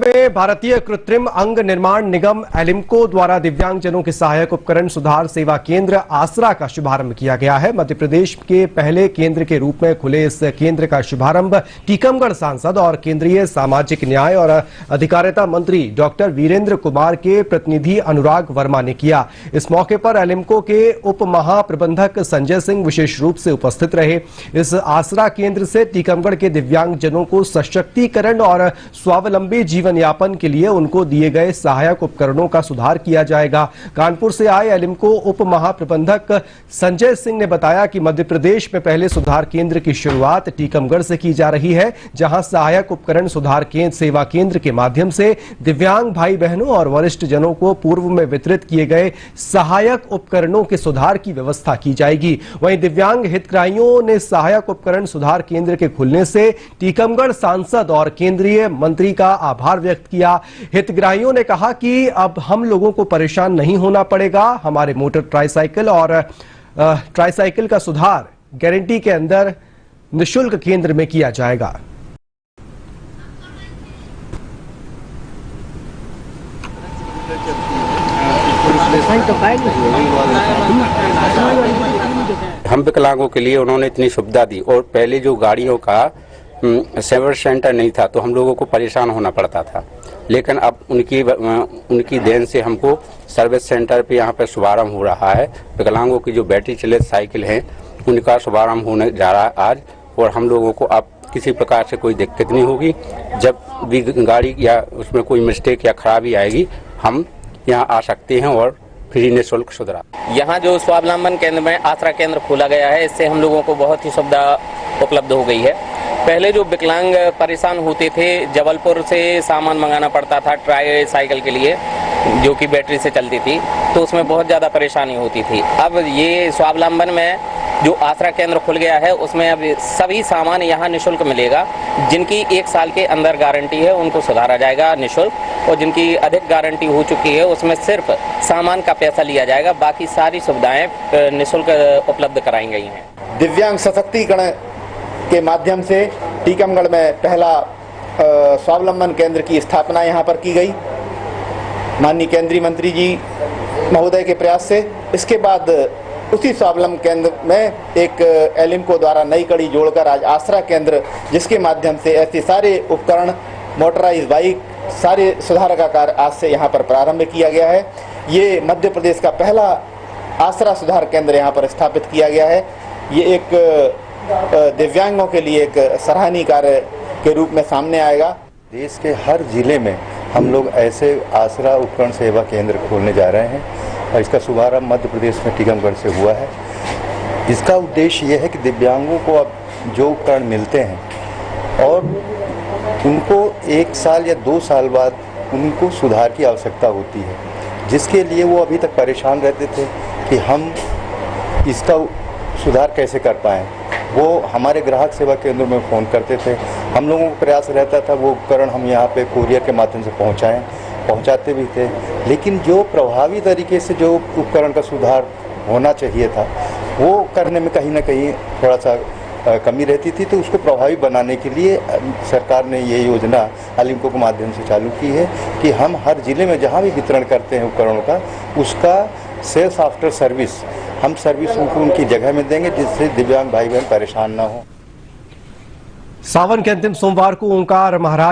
में भारतीय कृत्रिम अंग निर्माण निगम एलिम्को द्वारा दिव्यांगजनों के सहायक उपकरण सुधार सेवा केंद्र आसरा का शुभारंभ किया गया है। मध्य प्रदेश के पहले केंद्र के रूप में खुले इस केंद्र का शुभारंभ टीकमगढ़ सांसद और केंद्रीय सामाजिक न्याय और अधिकारिता मंत्री डॉक्टर वीरेंद्र कुमार के प्रतिनिधि अनुराग वर्मा ने किया। इस मौके पर एलिम्को के उप महाप्रबंधक संजय सिंह विशेष रूप से उपस्थित रहे। इस आसरा केंद्र से टीकमगढ़ के दिव्यांगजनों को सशक्तिकरण और स्वावलंबी जीवन यापन के लिए उनको दिए गए सहायक उपकरणों का सुधार किया जाएगा। कानपुर से आए एलिम्को उप महाप्रबंधक संजय सिंह ने बताया कि मध्य प्रदेश में पहले सुधार केंद्र की शुरुआत टीकमगढ़ से की जा रही है, जहां सहायक उपकरण सुधार सेवा केंद्र के माध्यम से दिव्यांग भाई बहनों और वरिष्ठ जनों को पूर्व में वितरित किए गए सहायक उपकरणों के सुधार की व्यवस्था की जाएगी। वहीं दिव्यांग हितग्राहियों ने सहायक उपकरण सुधार केंद्र के खुलने से टीकमगढ़ सांसद और केंद्रीय मंत्री का आभार व्यक्त किया। हितग्राहियों ने कहा कि अब हम लोगों को परेशान नहीं होना पड़ेगा। हमारे मोटर ट्राइसाइकिल और ट्राइसाइकिल का सुधार गारंटी के अंदर निःशुल्क केंद्र में किया जाएगा। हम विकलांगों के लिए उन्होंने इतनी सुविधा दी और पहले जो गाड़ियों का सर्विस सेंटर नहीं था तो हम लोगों को परेशान होना पड़ता था, लेकिन अब उनकी देन से हमको सर्विस सेंटर पे यहाँ पे शुभारंभ हो रहा है। विकलांगों की जो बैटरी चलित साइकिल हैं उनका शुभारंभ होने जा रहा है आज, और हम लोगों को अब किसी प्रकार से कोई दिक्कत नहीं होगी। जब भी गाड़ी या उसमें कोई मिस्टेक या खराबी आएगी हम यहाँ आ सकते हैं और फ्री निःशुल्क सुधरा। यहाँ जो स्वावलंबन केंद्र में आसरा केंद्र खोला गया है, इससे हम लोगों को बहुत ही सुविधा उपलब्ध हो गई है। पहले जो विकलांग परेशान होते थे, जबलपुर से सामान मंगाना पड़ता था ट्राई साइकिल के लिए जो कि बैटरी से चलती थी, तो उसमें बहुत ज़्यादा परेशानी होती थी। अब ये स्वावलंबन में जो आसरा केंद्र खुल गया है उसमें अब सभी सामान यहाँ निःशुल्क मिलेगा। जिनकी 1 साल के अंदर गारंटी है उनको सुधारा जाएगा निःशुल्क, और जिनकी अधिक गारंटी हो चुकी है उसमें सिर्फ सामान का पैसा लिया जाएगा, बाकी सारी सुविधाएं निःशुल्क उपलब्ध कराई गई हैं। दिव्यांग सशक्तिकरण के माध्यम से टीकमगढ़ में पहला स्वावलंबन केंद्र की स्थापना यहाँ पर की गई माननीय केंद्रीय मंत्री जी महोदय के प्रयास से। इसके बाद उसी स्वावलंबन केंद्र में एक एलिम्को द्वारा नई कड़ी जोड़कर आज आसरा केंद्र, जिसके माध्यम से ऐसे सारे उपकरण, मोटराइज बाइक, सारे सुधार का कार्य आज से यहाँ पर प्रारंभ किया गया है। ये मध्य प्रदेश का पहला आसरा सुधार केंद्र यहाँ पर स्थापित किया गया है। ये एक दिव्यांगों के लिए एक सराहनीय कार्य के रूप में सामने आएगा। देश के हर जिले में हम लोग ऐसे आसरा उपकरण सेवा केंद्र खोलने जा रहे हैं और इसका शुभारंभ मध्य प्रदेश में टीकमगढ़ से हुआ है। इसका उद्देश्य ये है कि दिव्यांगों को अब जो उपकरण मिलते हैं और उनको 1 साल या 2 साल बाद उनको सुधार की आवश्यकता होती है, जिसके लिए वो अभी तक परेशान रहते थे कि हम इसका सुधार कैसे कर पाएँ। वो हमारे ग्राहक सेवा केंद्र में फ़ोन करते थे, हम लोगों को प्रयास रहता था वो उपकरण हम यहाँ पे कोरियर के माध्यम से पहुँचाते भी थे, लेकिन जो प्रभावी तरीके से जो उपकरण का सुधार होना चाहिए था वो करने में कहीं ना कहीं थोड़ा सा कमी रहती थी। तो उसको प्रभावी बनाने के लिए सरकार ने ये योजना एलिम्को के माध्यम से चालू की है कि हम हर जिले में जहाँ भी वितरण करते हैं उपकरणों का, उसका सेल्स आफ्टर सर्विस हम सर्विस उनको उनकी जगह में देंगे, जिससे दिव्यांग भाई बहन परेशान ना हो। सावन के अंतिम सोमवार को ओंकार महाराज